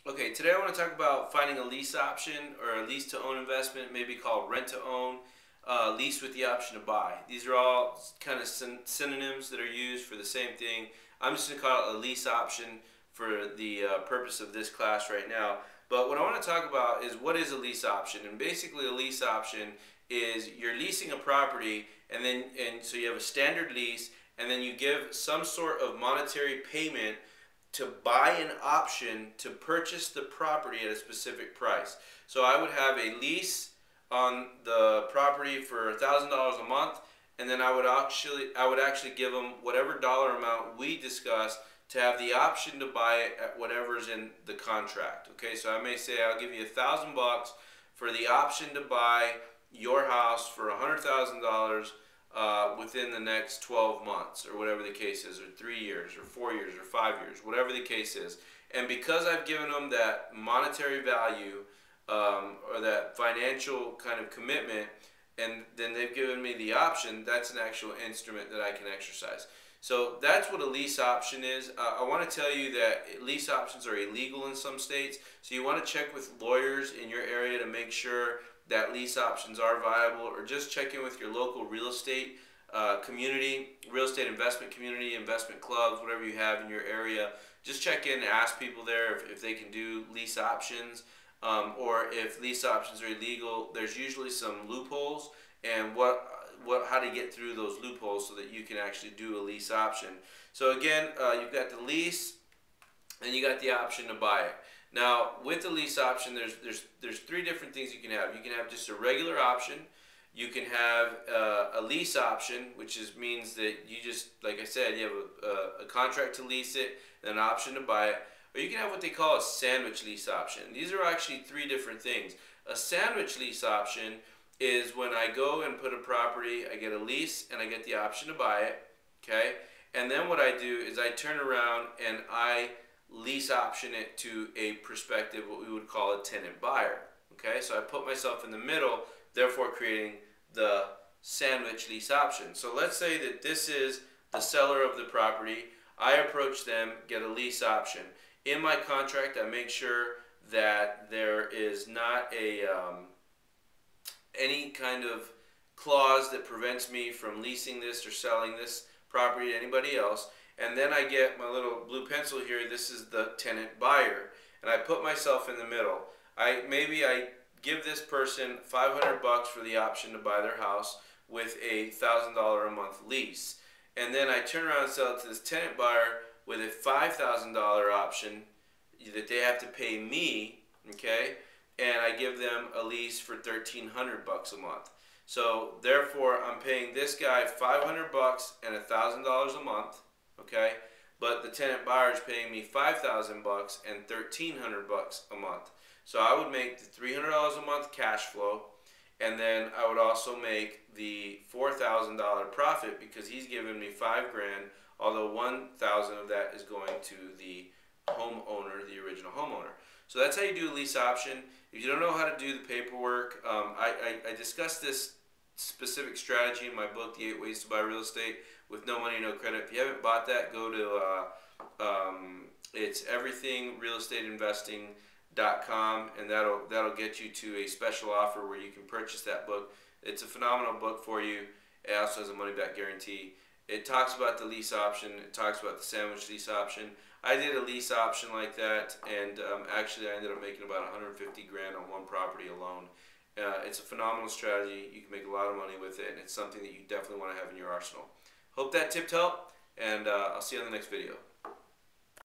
Okay, today I want to talk about finding a lease option or a lease to own investment, maybe called rent to own, lease with the option to buy. These are all kind of synonyms that are used for the same thing. I'm just going to call it a lease option for the purpose of this class right now. But what I want to talk about is what is a lease option. And basically a lease option is you're leasing a property and so you have a standard lease and then you give some sort of monetary payment to buy an option to purchase the property at a specific price. So I would have a lease on the property for $1,000 a month, and then I would actually give them whatever dollar amount we discussed to have the option to buy it at whatever's in the contract. Okay, so I may say I'll give you $1,000 for the option to buy your house for $100,000 within the next 12 months or whatever the case is, or 3 years or 4 years or 5 years, whatever the case is. And because I've given them that monetary value or that financial kind of commitment, and then they've given me the option, that's an actual instrument that I can exercise. So that's what a lease option is. I want to tell you that lease options are illegal in some states, so you want to check with lawyers in your area to make sure that lease options are viable, or just check in with your local real estate community, real estate investment community, investment clubs, whatever you have in your area. Just check in and ask people there if they can do lease options, or if lease options are illegal. There's usually some loopholes, and how to get through those loopholes so that you can actually do a lease option. So again, you've got the lease and you got the option to buy it. Now, with the lease option, there's three different things you can have. You can have just a regular option. You can have a lease option, which means that you just, like I said, you have a contract to lease it and an option to buy it. Or you can have what they call a sandwich lease option. These are actually three different things. A sandwich lease option is when I go and put a property, I get a lease and I get the option to buy it, okay? And then what I do is I turn around and I lease option it to a prospective, what we would call a tenant buyer. Okay, so I put myself in the middle, therefore creating the sandwich lease option. So let's say that this is the seller of the property. I approach them, get a lease option. In my contract, I make sure that there is not any kind of clause that prevents me from leasing this or selling this property to anybody else. And then I get my little blue pencil here. This is the tenant buyer, and I put myself in the middle. Maybe I give this person $500 for the option to buy their house with a $1,000 a month lease, and then I turn around and sell it to this tenant buyer with a $5,000 option that they have to pay me. Okay, and I give them a lease for $1,300 a month. So therefore, I'm paying this guy $500 and $1,000 a month. Okay, but the tenant buyer is paying me $5,000 and $1,300 a month. So I would make the $300 a month cash flow, and then I would also make the $4,000 profit because he's giving me $5,000, although $1,000 of that is going to the homeowner, the original homeowner. So that's how you do a lease option. If you don't know how to do the paperwork, I discussed this specific strategy in my book, The 8 Ways to Buy Real Estate with No Money, No Credit. If you haven't bought that, go to it's everythingrealestateinvesting.com, and that'll get you to a special offer where you can purchase that book. It's a phenomenal book for you. It also has a money back guarantee. It talks about the lease option. It talks about the sandwich lease option. I did a lease option like that, and actually I ended up making about $150,000 on one property alone. It's a phenomenal strategy. You can make a lot of money with it, and it's something that you definitely want to have in your arsenal. Hope that tip helped, and I'll see you on the next video.